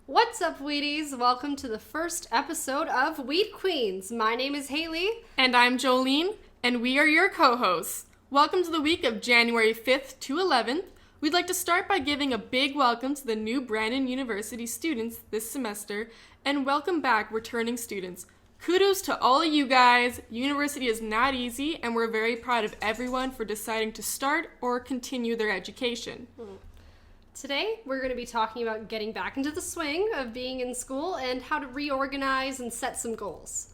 What's up, Wheaties? Welcome to the first episode of Wheat Queens. My name is Hailey. And I'm Jolene, and we are your co-hosts. Welcome to the week of January 5th to 11th. We'd like to start by giving a big welcome to the new Brandon University students this semester, and welcome back returning students. Kudos to all of you guys. University is not easy, and we're very proud of everyone for deciding to start or continue their education. Today, we're going to be talking about getting back into the swing of being in school and how to reorganize and set some goals.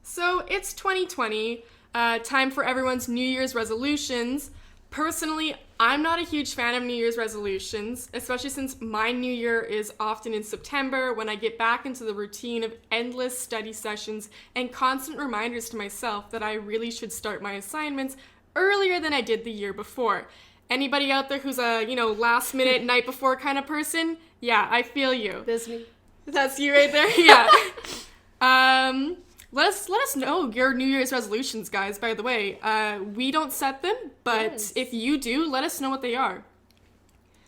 So it's 2020, time for everyone's New Year's resolutions. Personally, I'm not a huge fan of New Year's resolutions, especially since my New Year is often in September when I get back into the routine of endless study sessions and constant reminders to myself that I really should start my assignments earlier than I did the year before. Anybody out there who's a, last minute, night before kind of person? Yeah, I feel you. That's me. That's you right there? Yeah. Let us know your New Year's resolutions, guys, by the way. We don't set them, but If you do, let us know what they are.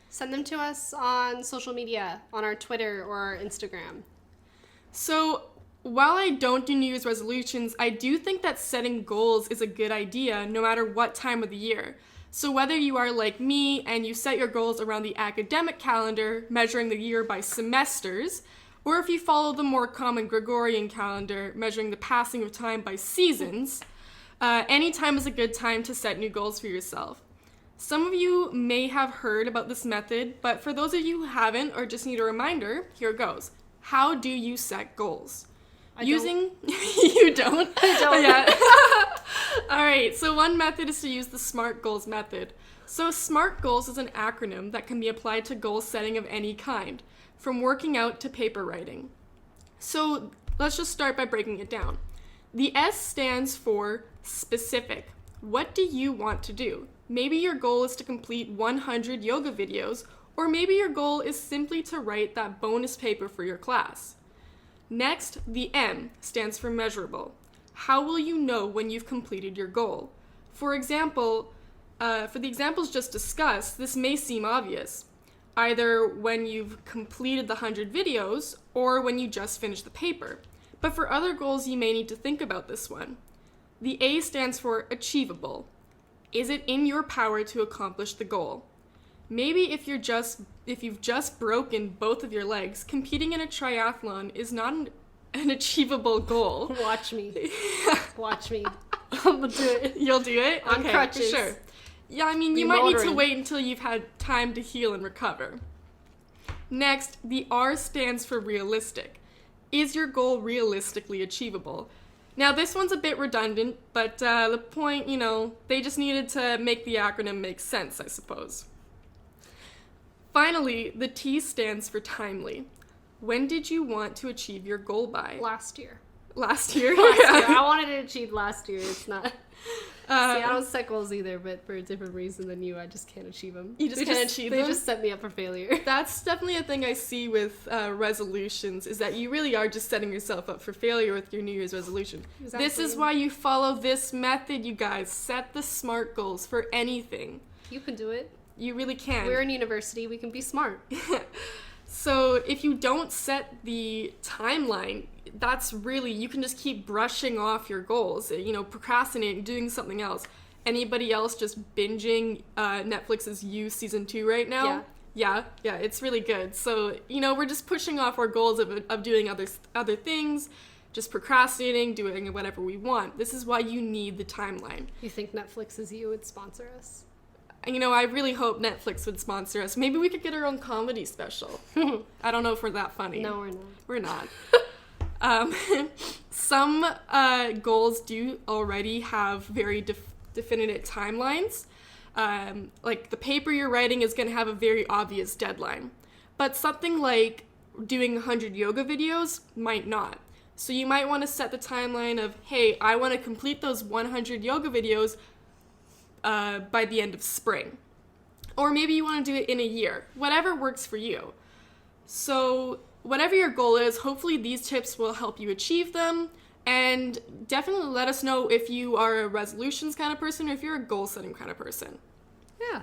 Send them to us on social media, on our Twitter or our Instagram. So, while I don't do New Year's resolutions, I do think that setting goals is a good idea no matter what time of the year. So whether you are like me and you set your goals around the academic calendar, measuring the year by semesters, or if you follow the more common Gregorian calendar, measuring the passing of time by seasons, any time is a good time to set new goals for yourself. Some of you may have heard about this method, but for those of you who haven't or just need a reminder, here goes. How do you set goals? You don't? I don't. Yeah. All right, so one method is to use the SMART goals method. So SMART goals is an acronym that can be applied to goal setting of any kind, from working out to paper writing. So let's just start by breaking it down. The S stands for specific. What do you want to do? Maybe your goal is to complete 100 yoga videos, or maybe your goal is simply to write that bonus paper for your class. Next, the M stands for measurable. How will you know when you've completed your goal? For example, for the examples just discussed, this may seem obvious. Either when you've completed the 100 videos or when you just finished the paper. But for other goals, you may need to think about this one. The A stands for achievable. Is it in your power to accomplish the goal? Maybe if you've just broken both of your legs, competing in a triathlon is not an achievable goal. Watch me. Watch me. I'm gonna do it. You'll do it? On crutches. For sure. Yeah, I mean, you might need to wait until you've had time to heal and recover. Next, the R stands for realistic. Is your goal realistically achievable? Now, this one's a bit redundant, but the point, they just needed to make the acronym make sense, I suppose. Finally, the T stands for timely. When did you want to achieve your goal by? Last year. Last year? I wanted to achieve last year. It's not. See, I don't set goals either, but for a different reason than you, I just can't achieve them. You just can't achieve them? They just set me up for failure. That's definitely a thing I see with resolutions, is that you really are just setting yourself up for failure with your New Year's resolution. Exactly. This is why you follow this method, you guys. Set the SMART goals for anything. You can do it. You really can. We're in university. We can be smart. So if you don't set the timeline, that's really, you can just keep brushing off your goals, procrastinating, doing something else. Anybody else just binging Netflix's You Season 2 right now? Yeah, it's really good. So, we're just pushing off our goals of doing other things, just procrastinating, doing whatever we want. This is why you need the timeline. You think Netflix's You would sponsor us? I really hope Netflix would sponsor us. Maybe we could get our own comedy special. I don't know if we're that funny. No, we're not. We're not. Some goals do already have very definitive timelines. Like the paper you're writing is going to have a very obvious deadline. But something like doing 100 yoga videos might not. So you might want to set the timeline of, hey, I want to complete those 100 yoga videos by the end of spring. Or maybe you want to do it in a year. Whatever works for you. So whatever your goal is, hopefully these tips will help you achieve them. And definitely let us know if you are a resolutions kind of person or if you're a goal-setting kind of person. Yeah.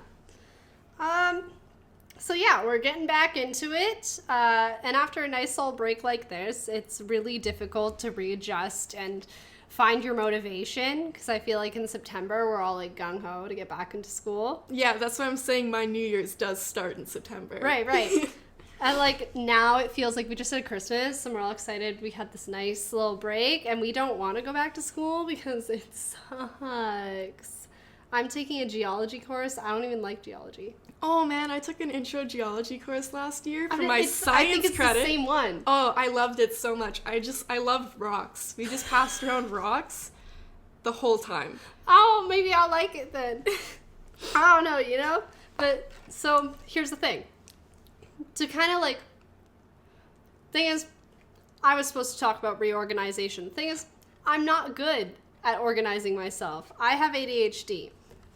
So yeah, we're getting back into it. And after a nice little break like this, it's really difficult to readjust and find your motivation, because I feel like in September we're all like gung-ho to get back into school. Yeah, that's why I'm saying my New Year's does start in September. Right. And like now it feels like we just had Christmas and we're all excited. We had this nice little break and we don't want to go back to school because it sucks. I'm taking a geology course. I don't even like geology. Oh man, I took an intro geology course last year for my science I think it's credit. the same one. Oh, I loved it so much. I love rocks. We just passed around rocks the whole time. Oh, maybe I'll like it then. I don't know, you know? But, so, here's the thing. To kind of like, thing is, I was supposed to talk about reorganization. Thing is, I'm not good at organizing myself. I have ADHD.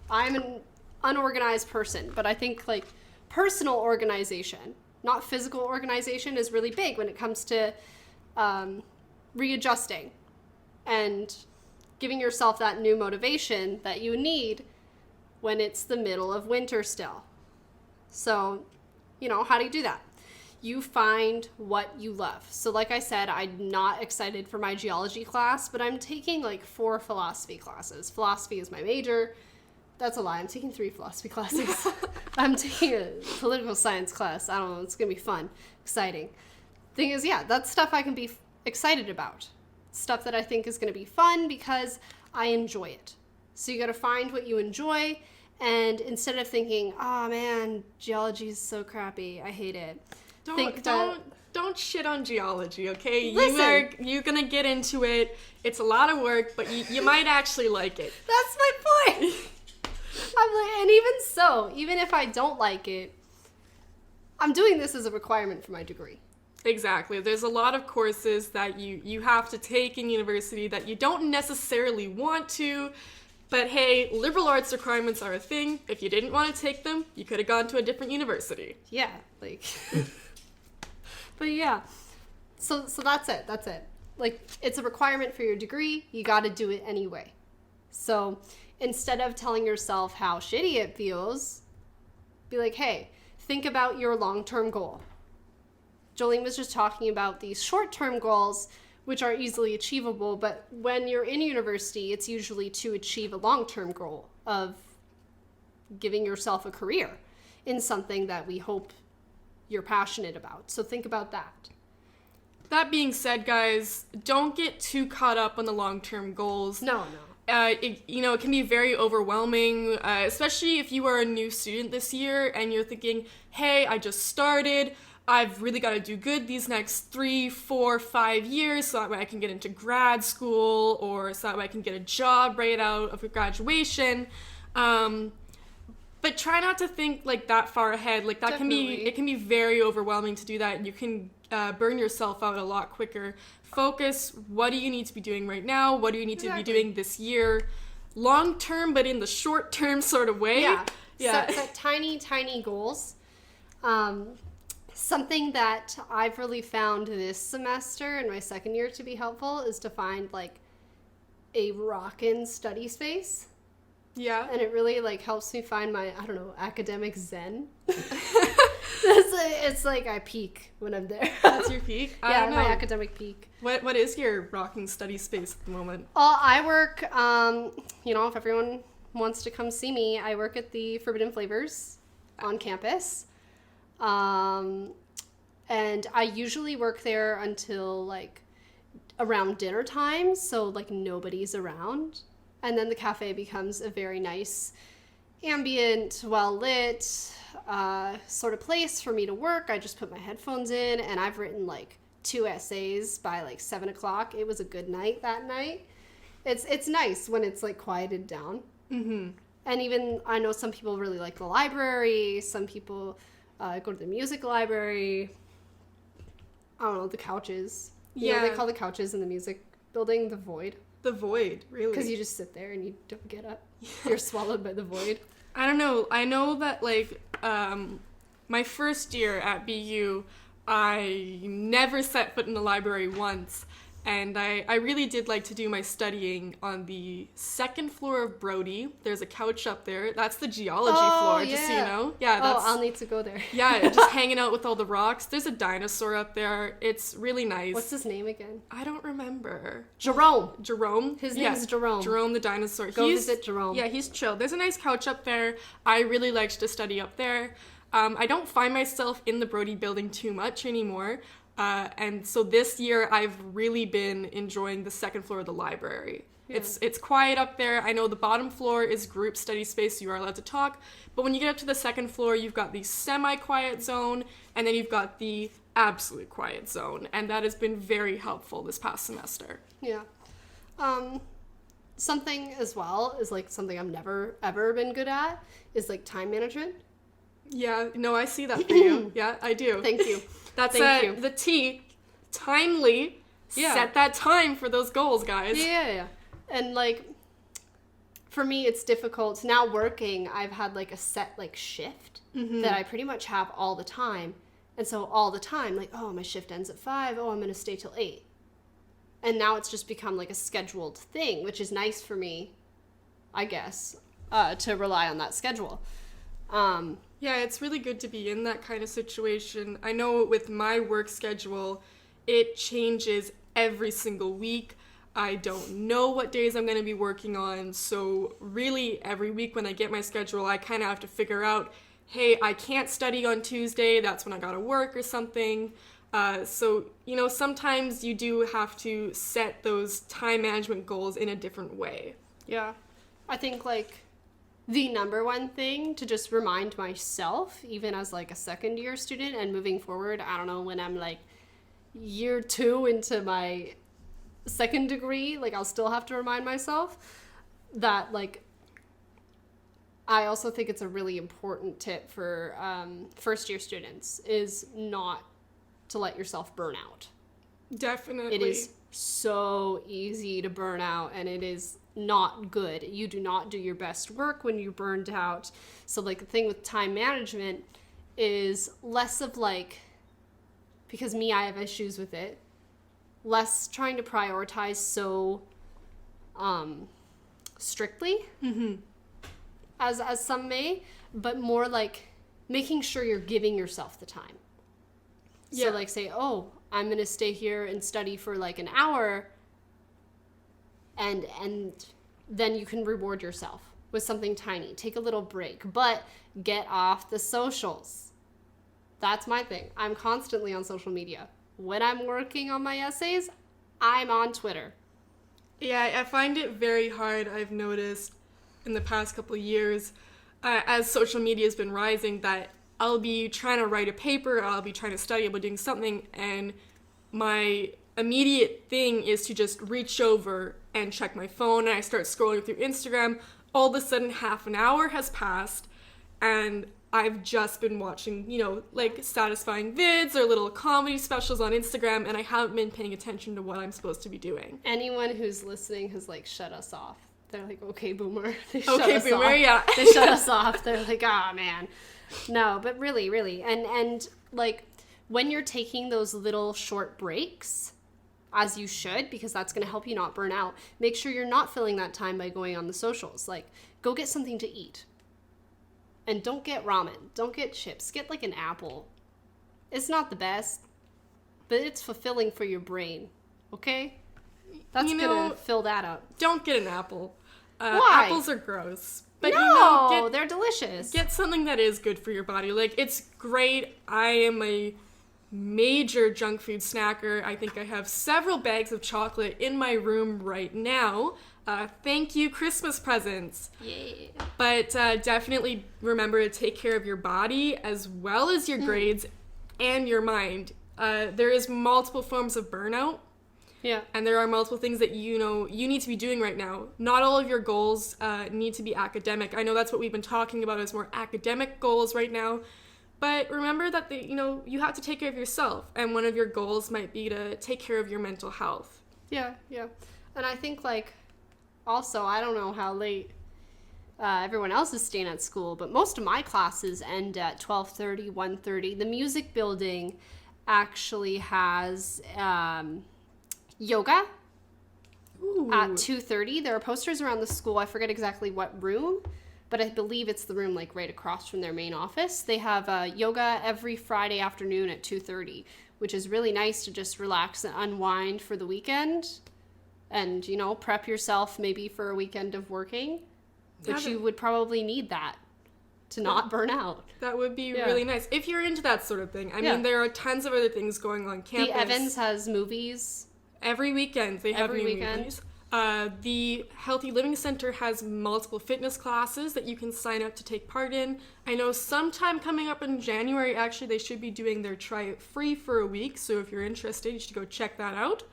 I'm an unorganized person, but I think like personal organization, not physical organization, is really big when it comes to readjusting and giving yourself that new motivation that you need when it's the middle of winter still. So, you know, how do you do that? You find what you love. So like I said, I'm not excited for my geology class, but I'm taking like 4 philosophy classes. Philosophy is my major. That's a lie. I'm taking 3 philosophy classes. I'm taking a political science class. I don't know. It's going to be fun. Exciting. Thing is, yeah, that's stuff I can be excited about. Stuff that I think is going to be fun because I enjoy it. So you got to find what you enjoy. And instead of thinking, oh man, geology is so crappy, I hate it. Don't shit on geology, okay? Listen. You're gonna get into it. It's a lot of work, but you might actually like it. That's my point. I'm like, and even so, even if I don't like it, I'm doing this as a requirement for my degree. Exactly. There's a lot of courses that you have to take in university that you don't necessarily want to, but hey, liberal arts requirements are a thing. If you didn't want to take them, you could have gone to a different university. Yeah, like... But yeah, so that's it. Like, it's a requirement for your degree. You got to do it anyway. So instead of telling yourself how shitty it feels, be like, hey, think about your long-term goal. Jolene was just talking about these short-term goals, which are easily achievable, but when you're in university, it's usually to achieve a long-term goal of giving yourself a career in something that we hope you're passionate about. So think about that. That being said, guys, don't get too caught up on the long-term goals. No. It can be very overwhelming, especially if you are a new student this year and you're thinking, hey, I just started. I've really got to do good these next 3, 4, 5 years so that way I can get into grad school or so that way I can get a job right out of graduation. But try not to think like that far ahead. Like that Definitely. can be very overwhelming to do that, and you can burn yourself out a lot quicker. Focus. What do you need to be doing right now? What do you need to be doing this year? Long term, but in the short term sort of way. Yeah. Yeah. Set tiny goals. Something that I've really found this semester in my second year to be helpful is to find like a rockin' study space. Yeah. And it really like helps me find my, I don't know, academic zen. It's like I peak when I'm there. That's your peak? I don't know. My academic peak. What is your rocking study space at the moment? I work, if everyone wants to come see me, I work at the Forbidden Flavors on campus. And I usually work there until like around dinner time, so like nobody's around. And then the cafe becomes a very nice, ambient, well-lit sort of place for me to work. I just put my headphones in, and I've written like 2 essays by like 7 o'clock. It was a good night that night. It's nice when it's like quieted down. Mm-hmm. And even I know some people really like the library. Some people go to the music library. I don't know, the couches. You know, they call the couches in the music building the void. The void, really? Because you just sit there and you don't get up. Yeah. You're swallowed by the void. I don't know. I know that, like, my first year at BU, I never set foot in the library once. And I really did like to do my studying on the second floor of Brody. There's a couch up there. That's the geology floor, just so you know. Yeah, that's, I'll need to go there. yeah, just hanging out with all the rocks. There's a dinosaur up there. It's really nice. What's his name again? I don't remember. Jerome. His name is Jerome. Jerome the dinosaur. Go visit Jerome. Yeah, he's chill. There's a nice couch up there. I really liked to study up there. I don't find myself in the Brody building too much anymore. And so this year I've really been enjoying the second floor of the library. Yeah. It's quiet up there. I know the bottom floor is group study space, so you are allowed to talk. But when you get up to the second floor, you've got the semi-quiet zone, and then you've got the absolute quiet zone. And that has been very helpful this past semester. Yeah. Something as well is like something I've never ever been good at is like time management. Yeah, no, I see that for you. Yeah, I do. Thank you. That's Thank you. The T. Timely. Yeah. Set that time for those goals, guys. Yeah. And like, for me, it's difficult. Now working, I've had like a set like shift that I pretty much have all the time. And so all the time, like, oh, my shift ends at 5. Oh, I'm going to stay till 8. And now it's just become like a scheduled thing, which is nice for me, I guess, to rely on that schedule. Yeah, it's really good to be in that kind of situation. I know with my work schedule, it changes every single week. I don't know what days I'm going to be working on. So really every week when I get my schedule, I kind of have to figure out, hey, I can't study on Tuesday. That's when I got to work or something. So, you know, sometimes you do have to set those time management goals in a different way. Yeah. I think like the number one thing to just remind myself, even as like a second year student and moving forward, I don't know, when I'm like year 2 into my second degree, like I'll still have to remind myself that like, I also think it's a really important tip for first year students is not to let yourself burn out. Definitely. It is so easy to burn out, and it is not good. You do not do your best work when you're burned out. So like the thing with time management is less of like, because I have issues with it, less trying to prioritize so strictly as some may, but more like making sure you're giving yourself the time. So like say, oh, I'm going to stay here and study for like an hour, and then you can reward yourself with something tiny. Take a little break, but get off the socials. That's my thing. I'm constantly on social media. When I'm working on my essays, I'm on Twitter. Yeah, I find it very hard, I've noticed in the past couple of years, as social media has been rising, that I'll be trying to write a paper, I'll be trying to study, I'll be doing something, and my immediate thing is to just reach over and check my phone, and I start scrolling through Instagram. All of a sudden, half an hour has passed, and I've just been watching, you know, like satisfying vids or little comedy specials on Instagram, and I haven't been paying attention to what I'm supposed to be doing. Anyone who's listening has like shut us off. They're like, okay, boomer. They Yeah. They shut us off. They're like, man. No, but really. And like when you're taking those little short breaks, as you should, because that's going to help you not burn out, make sure you're not filling that time by going on the socials. Like, go get something to eat. And don't get ramen. Don't get chips. Get like an apple. It's not the best, but it's fulfilling for your brain. Okay? That's going to fill that up. Don't get an apple. Why? Apples are gross. But no, they're delicious. Get something that is good for your body. Like, it's great. I am a major junk food snacker. I think I have several bags of chocolate in my room right now. Thank you, Christmas presents. Yeah. But definitely remember to take care of your body as well as your grades and your mind. There is multiple forms of burnout. Yeah. And there are multiple things that you need to be doing right now. Not all of your goals need to be academic. I know that's what we've been talking about as more academic goals right now. But remember that you have to take care of yourself, and one of your goals might be to take care of your mental health. Yeah. And I think like also, I don't know how late everyone else is staying at school, but most of my classes end at 12:30, 1:30. The music building actually has yoga Ooh. at 2:30. There are posters around the school. I forget exactly what room, but I believe it's the room like right across from their main office. They have yoga every Friday afternoon at 2:30, which is really nice to just relax and unwind for the weekend and, you know, prep yourself maybe for a weekend of working, which you would probably need that to not burn out. That would be really nice if you're into that sort of thing. I mean, there are tons of other things going on campus. The Evans has movies. Every weekend they have new movies. The Healthy Living Center has multiple fitness classes that you can sign up to take part in. I know sometime coming up in January, actually, they should be doing their Try It Free for a week. So if you're interested, you should go check that out.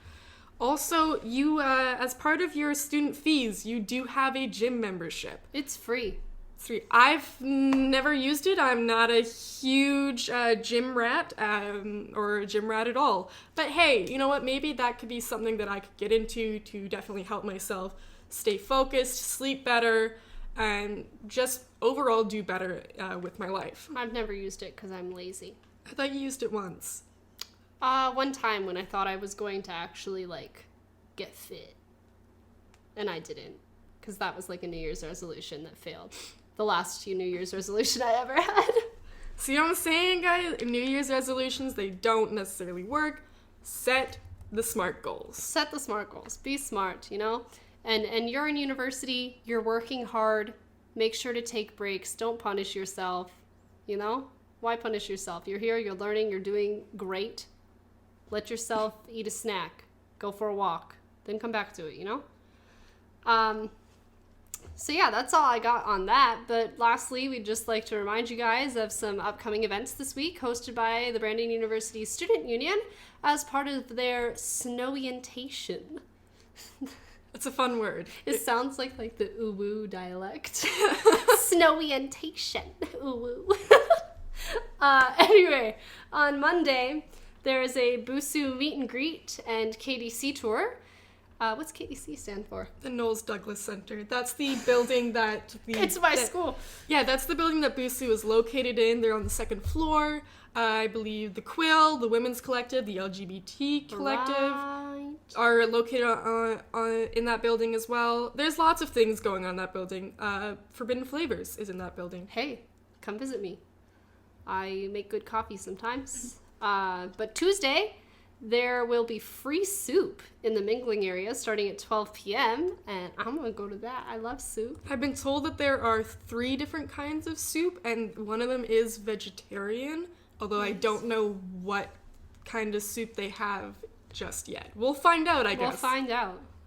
Also, you, as part of your student fees, you do have a gym membership. It's free. It's free. I've never used it. I'm not a huge gym rat or a gym rat at all. But hey, you know what? Maybe that could be something that I could get into to definitely help myself stay focused, sleep better, and just overall do better with my life. I've never used it because I'm lazy. I thought you used it once. One time when I thought I was going to actually, like, get fit. And I didn't. Because that was, like, a New Year's resolution that failed. The last New Year's resolution I ever had. See what I'm saying, guys? New Year's resolutions, they don't necessarily work. Set the SMART goals. Set the SMART goals. Be smart, you know? And you're in university. You're working hard. Make sure to take breaks. Don't punish yourself, you know? Why punish yourself? You're here, you're learning, you're doing great. Let yourself eat a snack. Go for a walk. Then come back to it, you know? So yeah, that's all I got on that. But lastly, we'd just like to remind you guys of some upcoming events this week hosted by the Brandon University Student Union as part of their Snowientation. It's a fun word. It sounds like the uwu dialect. Snowientation. Uwu. Anyway, on Monday, there is a Busu meet and greet and KDC tour. What's KDC stand for? The Knowles Douglas Center. That's the building that It's my school. Yeah, that's the building that Busu is located in. They're on the second floor. I believe the Quill, the Women's Collective, the LGBT Collective are located in that building as well. There's lots of things going on in that building. Forbidden Flavors is in that building. Hey, come visit me. I make good coffee sometimes. But Tuesday, there will be free soup in the mingling area starting at 12 p.m. And I'm going to go to that. I love soup. I've been told that there are 3 different kinds of soup, and one of them is vegetarian, although I don't know what kind of soup they have just yet. We'll find out, I guess.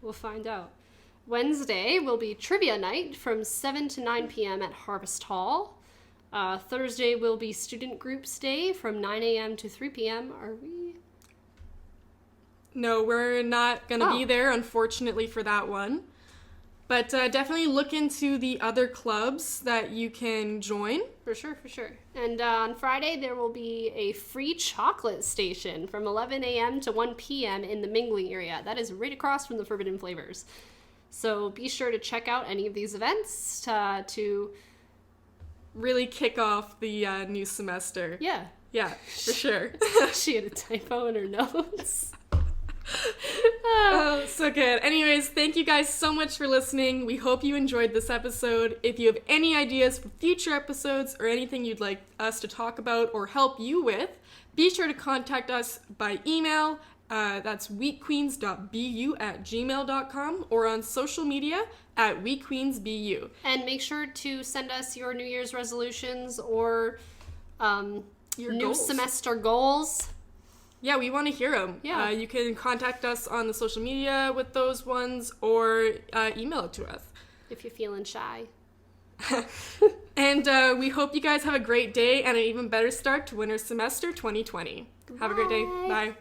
We'll find out. Wednesday will be trivia night from 7 to 9 p.m. at Harvest Hall. Thursday will be student groups day from 9 a.m. to 3 p.m. Are we? No, we're not going to be there, unfortunately, for that one. But definitely look into the other clubs that you can join. For sure. And on Friday, there will be a free chocolate station from 11 a.m. to 1 p.m. in the mingling area. That is right across from the Forbidden Flavors. So be sure to check out any of these events to really kick off the new semester. Yeah, for sure. She had a typo in her notes. Oh, so good. Anyways, thank you guys so much for listening. We hope you enjoyed this episode. If you have any ideas for future episodes or anything you'd like us to talk about or help you with, be sure to contact us by email. That's weekqueens.bu@gmail.com or on social media at weekqueensbu. And make sure to send us your New Year's resolutions or your new semester goals. Yeah, we want to hear them. Yeah. You can contact us on the social media with those ones or email it to us. If you're feeling shy. And we hope you guys have a great day and an even better start to winter semester 2020. Have a great day. Bye.